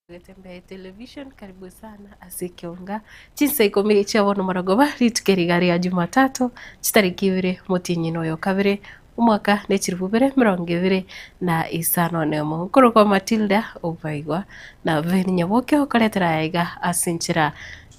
Tembea television karibu sana asikiunga chinsa ikomi cha wono maragoba ritukerigaria ya Jumatatu chitariki ibiri mutinyino yo kabiri umwaka nechiribubere 2025 nemo nkuru kwa Matilda Ubaigwa na Veni Nyaboke okaletera yaiga asinchira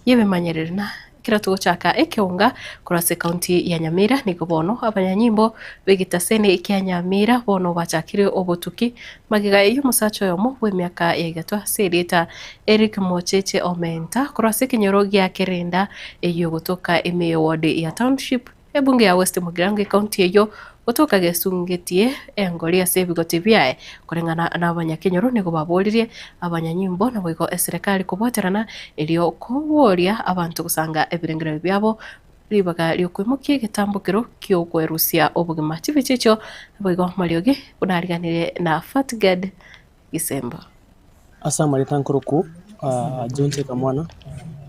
yebemanyerera na kira tugochaka ekiunga kurase kaunti ya Nyamira niko bono abanyanyimbo begitasene ikia Nyamira bono bachakire obotuki magiga y'umusacho yomo w'emyaka yagatwa sereta Eric Mocheche Omenta kurase kinyoro gya kerenda eyo gutoka eme ward ya township ebunge ya West Mugirango kaunti eyo gutoka gesungetie engolia sebigote byae kurengana n'abanyakenyoro nigo babolirie abanyanyimbo na bwigo eserikali kuboterana elio kuboria abantu kusanga ebirengero byabo ribaga lyokwimukia gitambukiro ky'okwerusia obugima chibichicho bwigo marioge unariganire na Fatgad Gisemba asa marita nkuruku Jonche Kamwana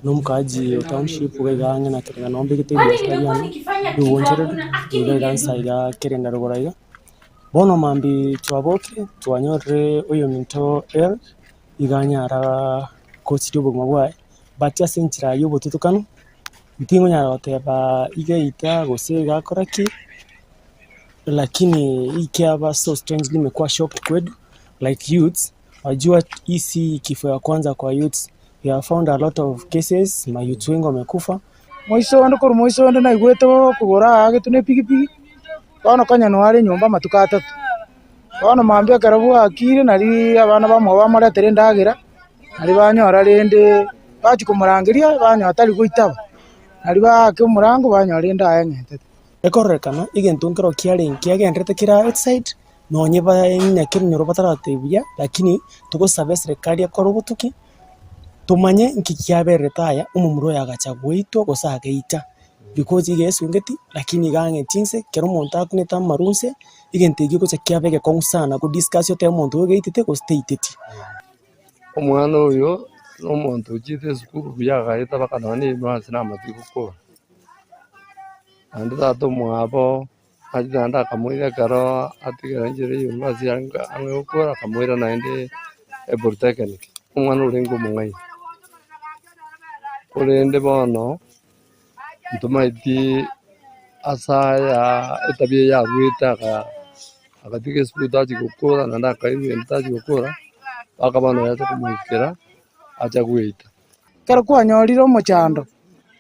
n'omukaji township wegange na kirenga nombe gitebya stadium y'uwonjere iga nsaiga kirenga rugoraiga bono mambi twaboke twanyorre oyo minto iganyara coach y'obugima bwae batya senchira y'obututukano mpingo nyara oteba igaita gose gakoraki lakini ikiaba so strangely nimekuwa shocked kwedu like youths wajua isi kifo ya kwanza kwa youths. We have found a lot of cases ma youths wengi wamekufa moiso ndo na igweto kugora agitune pigipigi bano kanya no ari nyumba matuka atatu bano mambia karabu akire nari abana bamwe bamara terendagira nari banyora rende bachi kumurangiria banyota ari guitaba nari bake umurango banyora rende ayengete ekorekana igentungiro kiagendrete kira outside nonye banya kinyoro bataratebya lakini tugosaba serikali akora ubutuki tumanye nkikiabere taya umumuro yagachagwito gosageita because igesungeti lakini gange tinse kero monta akuneta marunse igentegi ko chakiabege konsana ku discuss yote monto geitite ko stateiti omwana oyo no monto chite skuru byagaita bakanani basina amatiku ko andi tato mwabo ajanda kamuira karo atigera njere yumasi anga ukora kamuira naende ebortekeni omwana urengo mungai Kurende bono ntumaiti asaya etabia ya gwita akatige sputa chikukura nanda kaiwe ntaji gukura akabano yacha kumwikira acha gwita kara kwanyorira omochando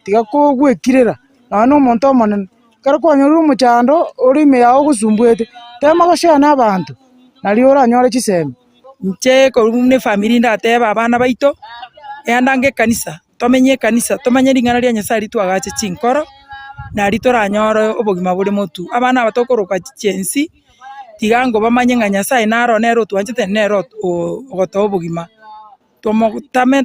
tiga ko gwekirira nano omonto omonene kara kwanyorira omochando orime yago gusumbwete tema goshana abantu nari oranyore chisemi nche korumune family ndateba abana baito yandange kanisa tomenye kanisa tomanye ringana ria Nyasaye twagache chinkoro nari toranyora obogima buri motu abana batokoroka chensi tigango bamanye nga Nyasaye naro nero twanjete nero ogoto obogima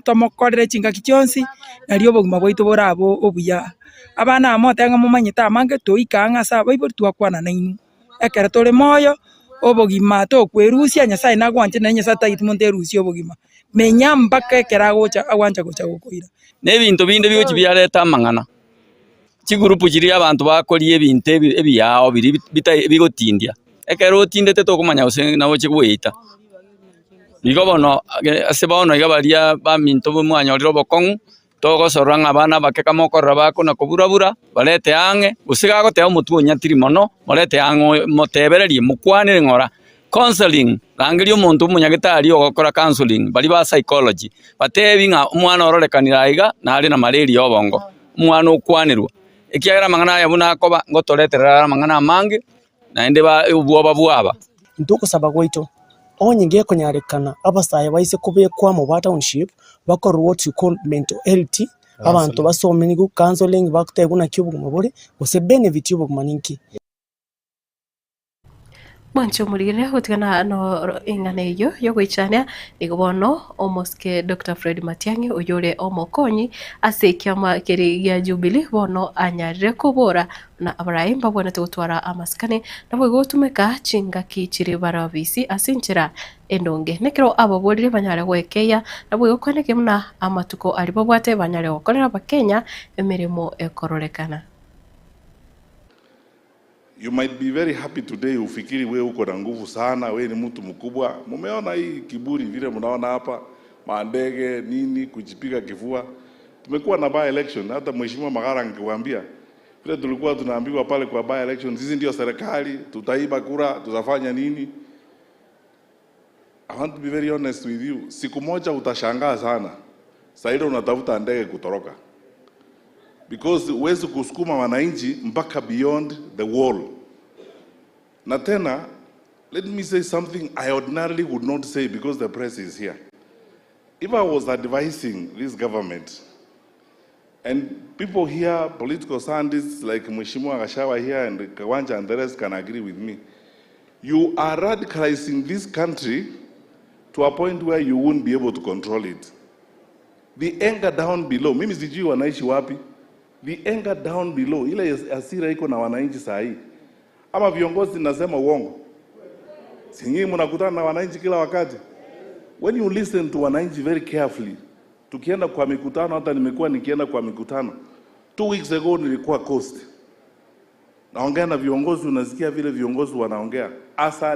tomokorere chingaki chionsi nari obogima bwaito borabo obuya abana amotenga mumanyita amange toikanga sa baibori twakwana nainu ekere tore moyo obogima tokwerusia Nyasaye nagwanje na Nyasaye taitmonte rusia obogima menya mpaka ekera gocha agwanja gocha gokoira nebintu binde byo kibyareta amangana chigurupu kiri abantu bakorie ebintu ebyao biri bigotindia ekero otindete tokumanya ose nawo chigwita nigo bono ase bono iga baria baminto bomwanyoriro bokongu togosoranga abana bakeka mokorra bako na kuburabura barete ange usiga goteo mutu onyatiri mono morete ango motebererie mukwanire ngora counseling rangiri omuntu munyagitari ogokora counseling bari ba psychology batebi nga umwana ororekanira iga na ari na malaria obongo umwana okwanirwa ekiagera mangana yabuna akoba ngotoreterera mangana amange naende ba ubwoba bwaba ntukusaba gwaito onyinge konyarekana abasaye baise kubekwa mu ba township bakora what you call mental health abantu basomeni ku counseling bakuteguna cy'ubuguma buri ose benefit y'ubuguma ninki Mwancho mulire utigana no ingane iyo yo gwichania nigobono omoske Dr. Fred Matiang'i uyore omokonyi ase kiama kiri ya Jubilee bono anyarire kubora na Abraham babona tutwara amaskane nabwo gotumeka chingaki chiri baravisi asinchira endonge nekero ababolire banyare wekeya nabwo gokoneke muna amatuko alibo bwate banyare okorera bakenya emirimo ekororekana. You might be very happy today ufikiri wewe uko na nguvu sana, wewe ni mtu mkubwa. Mumeona hii kiburi vile mnaona hapa, maandege nini, kujipiga kifua. Tumekuwa na by election, hata mheshimiwa Magara angewaambia vile tulikuwa tunaambiwa pale kwa by election, sisi ndio serikali, tutaiba kura, tutafanya nini. I want to be very honest with you. Siku moja utashangaa sana. Saida unatafuta ndege kutoroka. Because huwezi kusukuma wananchi mpaka beyond the wall. Na tena, let me say something I ordinarily would not say because the press is here. If I was advising this government, and people here, political scientists like Mheshimiwa Gachagua here and Kawanja and the rest can agree with me, you are radicalizing this country to a point where you won't be able to control it. The anger down below, mimi sijui wanaishi wapi, the anger down below, ile hasira iko na wananchi saa hii. Ama viongozi nasema uongo? Si nyinyi mnakutana na wananchi kila wakati? When you listen to wananchi very carefully, tukienda kwa mikutano, hata nimekuwa nikienda kwa mikutano. 2 weeks ago nilikuwa Coast. Naongea na viongozi, unasikia vile viongozi wanaongea. As a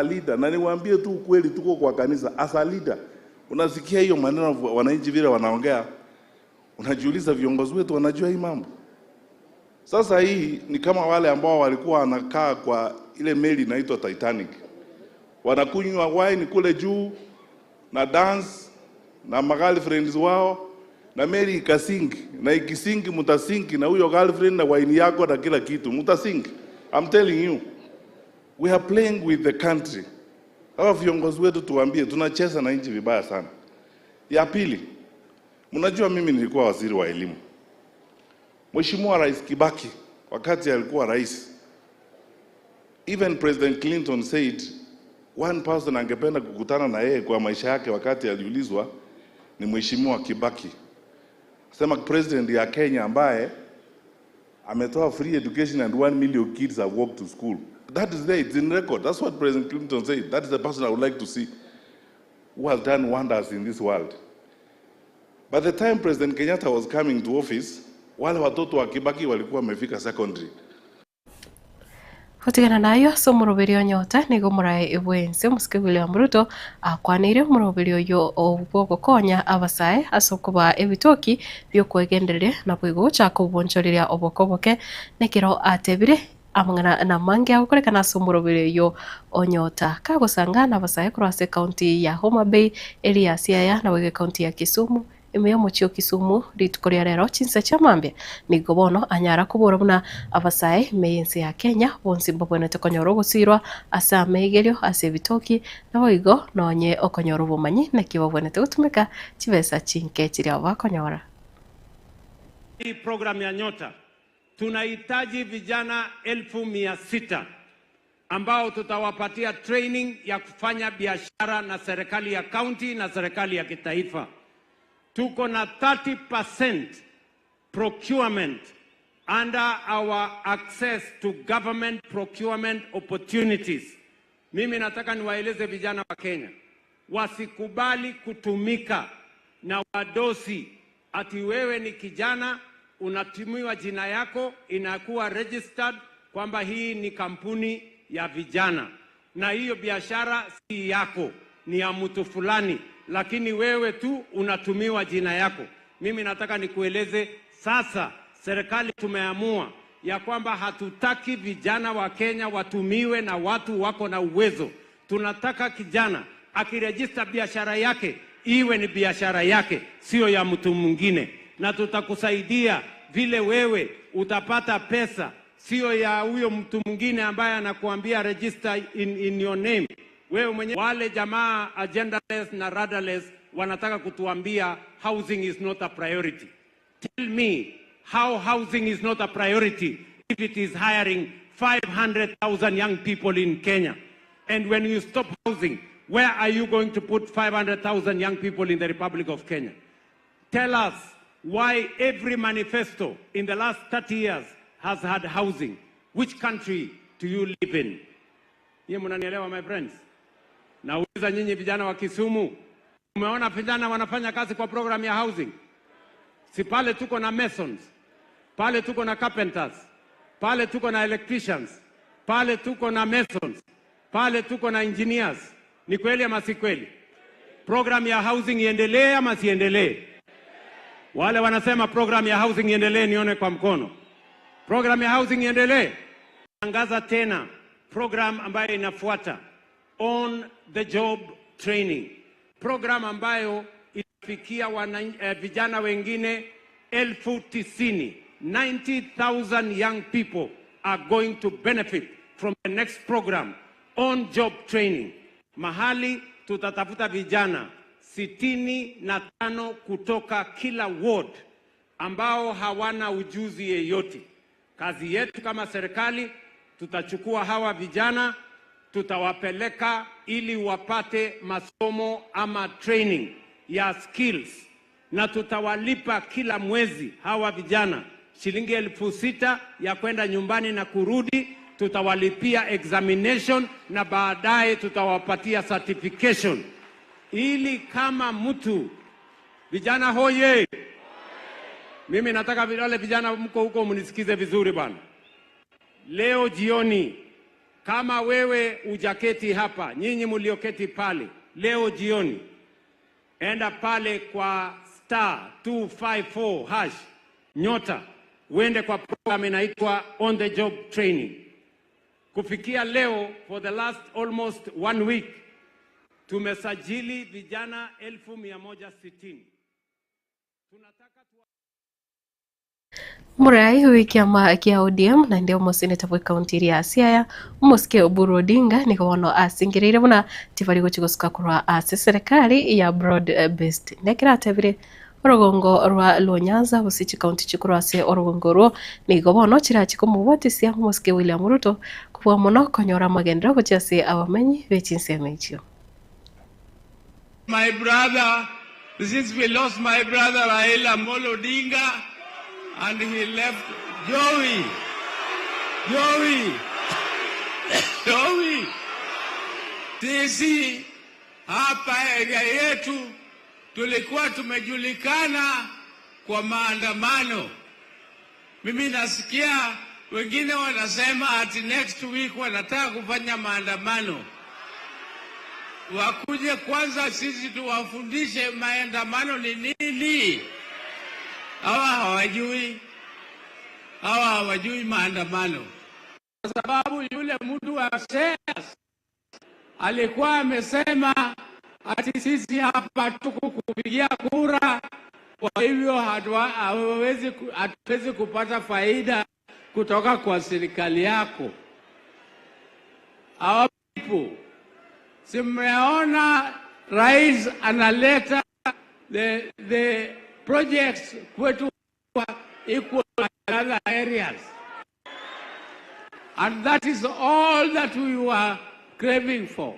leader, na niwaambie tu ukweli, tuko kwa kanisa. As a leader, unasikia hiyo maneno wananchi vile wanaongea, unajiuliza viongozi wetu wanajua hii mambo? Sasa hii ni kama wale ambao walikuwa wanakaa kwa ile meli inaitwa Titanic. Wanakunywa wine kule juu na dance na girlfriends wao na meli ikasinki, na ikisinki mutasinki na huyo girlfriend na wine yako na kila kitu mutasinki. I'm telling you, we are playing with the country. Hawa viongozi wetu tuambie, tunacheza na nchi vibaya sana. Ya pili, mnajua mimi nilikuwa waziri wa elimu. Mheshimiwa Rais Kibaki wakati alikuwa rais, even President Clinton said one person angependa kukutana na yeye kwa maisha yake wakati aliulizwa ni Mheshimiwa Kibaki. Sema president ya Kenya ambaye ametoa free education and 1 million kids have walked to school. That is there, it's in record. That's what President Clinton said. That is the person I would like to see who has done wonders in this world. By the time President Kenyatta was coming to office, wale watoto wa Kibaki walikuwa wamefika secondary. Hutigana nayo so muroberio nyota nigo murai ibwense musike William Ruto akwanire muroberio yo obwoko konya abasae asokoba ebitoki byo kwegenderere na bwigocha kubonchorera obokoboke nekiro atebire amangana na mange akorekana so muroberio yo onyota kagosangana abasae kurase county ya Homa Bay area Siaya na wege county ya Kisumu imeyo muchio Kisumu ritukoria rero chinsa chamambe nigo bono anyara kubura buna abasae meyense ya Kenya bonsi mbobonete konyoro gusirwa asa meigerio ase bitoki naboigo nonye okonyoro bumanyi nekibobonete gutumika chibesa chinke chiri abakonyora. Hii program ya Nyota tunahitaji vijana 1600 ambao tutawapatia training ya kufanya biashara na serikali ya county na serikali ya kitaifa. Tuko na 30% procurement under our access to government procurement opportunities. Mimi nataka niwaeleze vijana wa Kenya wasikubali kutumika na wadosi. Ati wewe ni kijana unatumiwa jina yako inakuwa registered kwamba hii ni kampuni ya vijana, na hiyo biashara si yako, ni ya mtu fulani, lakini wewe tu unatumiwa jina yako. Mimi nataka nikueleze sasa, serikali tumeamua ya kwamba hatutaki vijana wa Kenya watumiwe na watu wako na uwezo. Tunataka kijana akirejista biashara yake iwe ni biashara yake, sio ya mtu mwingine, na tutakusaidia vile wewe utapata pesa, sio ya huyo mtu mwingine ambaye anakuambia register in your name. Wewe mwenye wale jamaa agendaless na radarless wanataka kutuambia housing is not a priority. Tell me how housing is not a priority if it is hiring 500,000 young people in Kenya. And when you stop housing, where are you going to put 500,000 young people in the Republic of Kenya? Tell us why every manifesto in the last 30 years has had housing. Which country do you live in? Yeye mnanielewa my friends? Nauliza nyinyi vijana wa Kisumu, umeona vijana wanafanya kazi kwa program ya housing? Si pale tuko na masons, pale tuko na carpenters, pale tuko na electricians, pale tuko na masons, pale tuko na engineers. Ni kweli ama si kweli? Program ya housing iendelee ama siendelee? Wale wanasema program ya housing iendelee nione kwa mkono. Program ya housing iendelee. Tangaza tena program ambayo inafuata, on the job training. Program ambayo itafikia vijana wengine 90,000. 90,000 young people are going to benefit from the next program on job training. Mahali tutatafuta vijana 65 kutoka kila ward ambao hawana ujuzi yeyote. Kazi yetu kama serikali, tutachukua hawa vijana, tutawapeleka ili wapate masomo ama training ya skills, na tutawalipa kila mwezi hawa vijana shilingi 6,000 ya kwenda nyumbani na kurudi. Tutawalipia examination na baadaye tutawapatia certification, ili kama mtu vijana hoye. Mimi nataka wale vijana mko huko mnisikize vizuri bwana. Leo jioni, kama wewe ujaketi hapa, nyinyi mlioketi pale, leo jioni enda pale kwa *254# nyota, uende kwa program inaitwa on the job training. Kufikia leo, for the last almost 1 week, tumesajili vijana 160,000. Tunataka Murai wiki kia ODM na ndio museneta wa kaunti ya Siaya Muske Oburu Odinga niko wono asingirire buna tifari gochigusuka kurwa serikali ya broad based nekira tebire orogongo rwa Lonyanza busichi kaunti chikurwa se orogongo ro nigo bono chirachiko mubotisia Muske William Ruto kubwa muno konyora magendera gochase abamenyi bechinsemecho. My brother, since we lost my brother Raila Amolo Odinga, and he left Joey. Sisi hapa area yetu tulikuwa tumejulikana kwa maandamano. Mimi nasikia wengine wanasema ati next week wanataka kufanya maandamano. Wakuje kwanza sisi tuwafundishe maandamano ni nini. Hawa hawajui maandamano. Kwa sababu yule mtu wa shares alikuwa amesema ati sisi hapa tuko kupigia kura, kwa hivyo hatuwezi kupata faida kutoka kwa serikali yako. Hawa people, simeona rais analeta the projects kwetu equal in other areas. And that is all that we were craving for.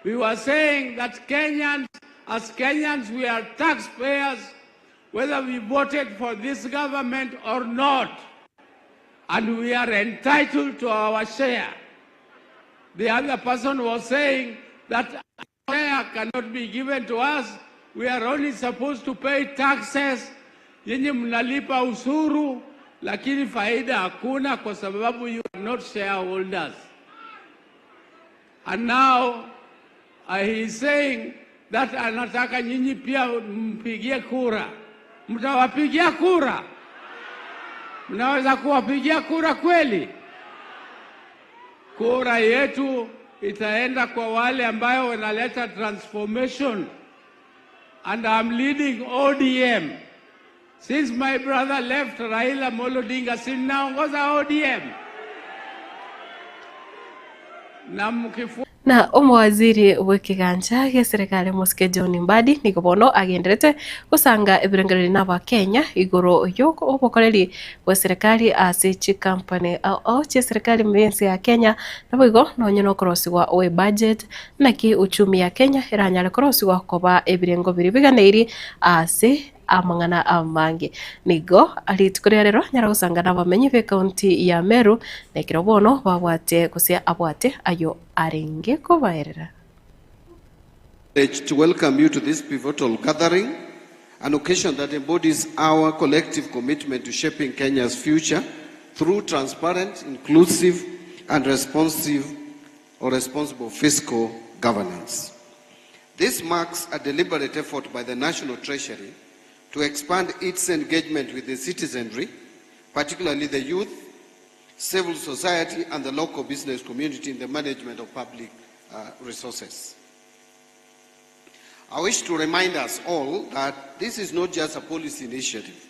We were saying that as Kenyans, we are taxpayers, whether we voted for this government or not. And we are entitled to our share. The other person was saying that our share cannot be given to us. We are only supposed to pay taxes. Yenye mnalipa usuru, lakini faida hakuna kwa sababu you are not shareholders. And now he is saying that anataka nyinyi pia mpigie kura. Mtawapigia kura? Mnaweza kuwapigia kura kweli? Kura yetu itaenda kwa wale ambao wanaleta transformation. And I'm leading ODM. Since my brother left Raila Amolo Odinga, sinaongoza ODM. Na umwaziri w'ikiganja gya serikali Muske John Mbadi niko bono agenderete kusanga ibirengereri n'aba Kenya igoro yoko obokoreri wa serikali ase company au serikali mbensi ya Kenya nabo nonyo korosiwa we budget naki uchumi ya Kenya iranyale korosiwa koba ebirengo biri biganeiri ase amangana amange nigo alitukuria rero nyara gusanga n'abamenyi be county ya Meru nekiro bono babwate kusia abwate ayo arenge ko baerera. To welcome you to this pivotal gathering, an occasion that embodies our collective commitment to shaping Kenya's future through transparent, inclusive, and responsible fiscal governance. This marks a deliberate effort by the National Treasury to expand its engagement with the citizenry, particularly the youth, civil society, and the local business community in the management of public resources. I wish to remind us all that this is not just a policy initiative,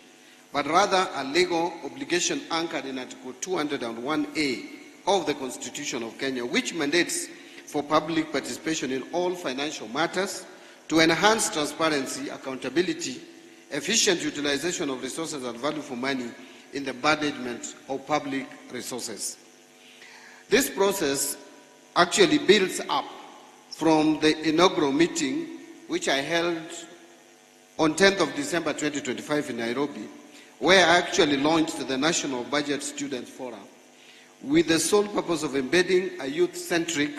but rather a legal obligation anchored in Article 201A of the Constitution of Kenya, which mandates for public participation in all financial matters to enhance transparency, accountability, efficient utilization of resources and value for money in the management of public resources. This process actually builds up from the inaugural meeting which I held on 10th of December 2025 in Nairobi, where I actually launched the National Budget Students Forum with the sole purpose of embedding a youth-centric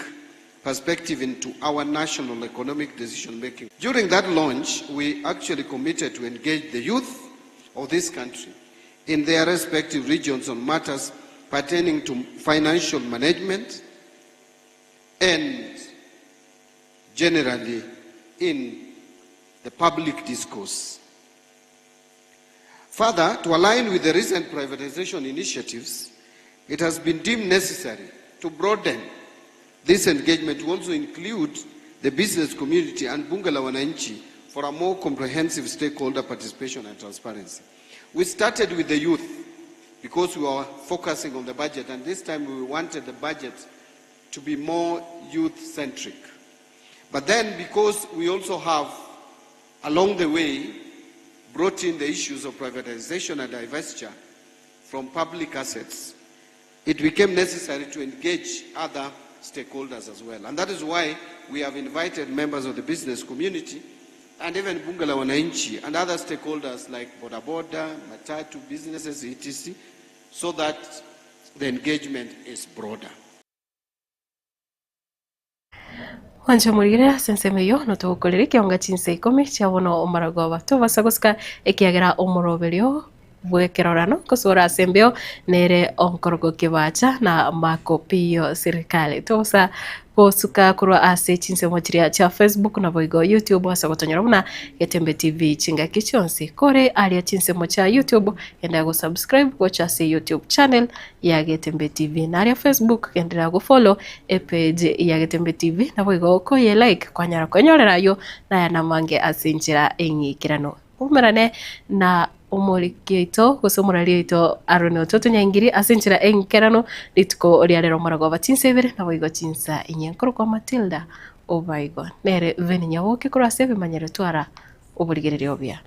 perspective into our national economic decision-making. During that launch, we actually committed to engage the youth of this country in their respective regions on matters pertaining to financial management and generally in the public discourse. Further, to align with the recent privatization initiatives, it has been deemed necessary to broaden this engagement to also include the business community and Bunge la Wananchi for a more comprehensive stakeholder participation and transparency. We started with the youth because we were focusing on the budget, and this time we wanted the budget to be more youth-centric. But then because we also have, along the way, brought in the issues of privatization and divestiture from public assets, it became necessary to engage other stakeholders as well. And that is why we have invited members of the business community and even Bunge la Wananchi and other stakeholders like Boda Boda, Matatu, businesses, etc., so that the engagement is broader. Wanja murire senseme yo no tugukorera kionga chinse ikumi cia bono omarago batu basaguska ekiagera omoroberio bwekerorano kusura asembeo nere onkorogo kibacha na makopio serikali tosa posuka kurwa ase chinse mochiria cha Facebook na boigo YouTube wasa gotonyora muna Getembe TV chinga kichonsi kore alia chinse mocha YouTube enda go subscribe watcha se YouTube channel ya Getembe TV na alia Facebook enda go follow page ya Getembe TV na boigo ko ye like kwanyara konyorera yo na yana mange asinjira engikirano umerane na umurikito gusomurarito arono toto nyangiri asinjira enkerano litko riarero marago batinsebere na boigo chinsa inyenkoro kwa Matilda obaigo nere veni nyawoke kura sebe manyere twara oburigerere obya.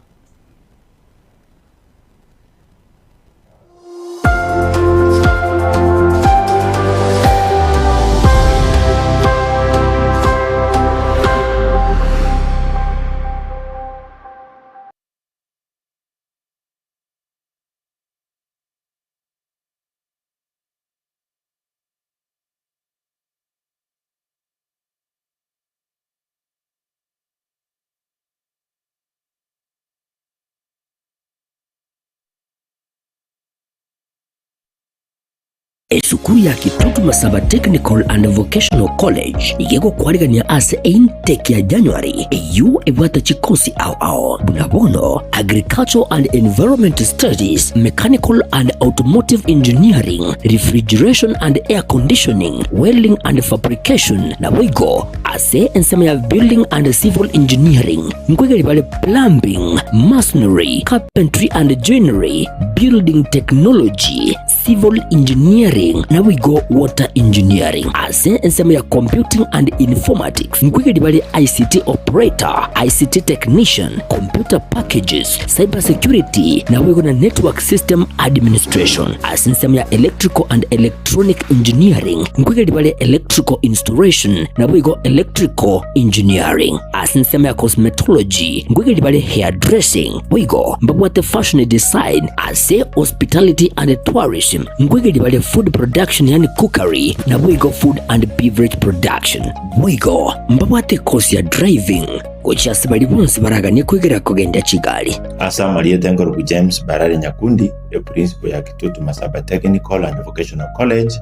Esukuru ya Kitutu Masaba Technical and Vocational College igego kwarigania ase intake ya January eyu ebwata chikosi ao bunabono Agricultural and Environment Studies, Mechanical and Automotive Engineering, Refrigeration and Air Conditioning, Welding and Fabrication na wigo ase ensema ya Building and Civil Engineering ngwegeri bale Plumbing, Masonry, Carpentry and Joinery, Building Technology, Civil Engineering na we go Water Engineering ase ensema ya Computing and Informatics ngwegeri bale ICT Operator, ICT Technician, Computer Packages, Cyber Security na we go na Network System Administration ase ensema ya Electrical and Electronic Engineering ngwegeri bale Electrical Installation na we go Electrical Engineering ase ensema ya Cosmetology ngwegeri bale Hairdressing we go mbabwate Fashion Design ase Hospitality and Tourism ngwegeri bale Food Production yani cookery na we go Food and Beverage Production we go mbabwate course ya Driving kocha sabali bonse baraganye kwegera kugenda Kigali. Asa Maria Tengoro James Barare Nyakundi the principal ya Kitutu Masaba Technical and Vocational College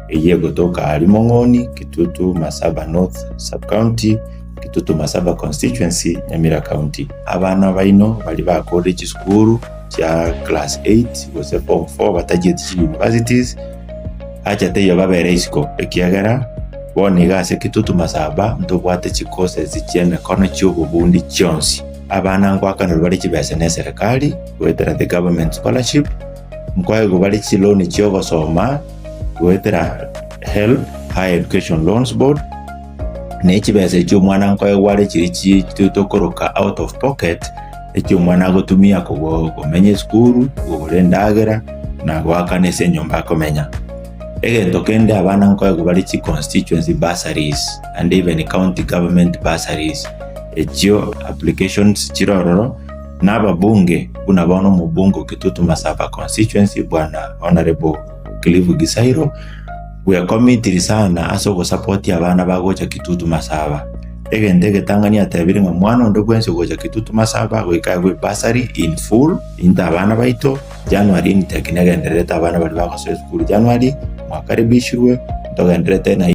eye gotoka Alimongoni Kitutu Masaba North Sub County Kitutu Masaba constituency Nyamira county. Abana baino bali ba college school cha class 8 gose form 4 batagiye universities acha teyo babere isiko ekiagera bone gase Kitutu Masaba ntobwate chikose zicheme kono cy'ububundi cyonsi. Abana ngwakana bali kibese ne serikali wetera the government scholarship mkwaye gubali chiloni cyogo soma wetera HELB Higher Education Loans Board nekibese cy'umwana nkwaye wale kiri kitokoroka out of pocket ecy'umwana gotumia kumenye school urendagera na gwakanese nyumba komenya egento kende abana nkwaye gubali chi constituency bursaries and even county government bursaries ekyo applications chirororo n'ababunge bunabono mu bungo Kitutu Masaba constituency bwana honorable Clive Gisairo we are committed sana aso support abana bagocha Kitutu Masaba egende Tanganyika tabiri mwana ndo kwense gocha Kitutu Masaba wekagwe bursary in full inta abana baito January ni tekinega ndereta abana bali bakoso school January mwakaribishwe ndogendereta na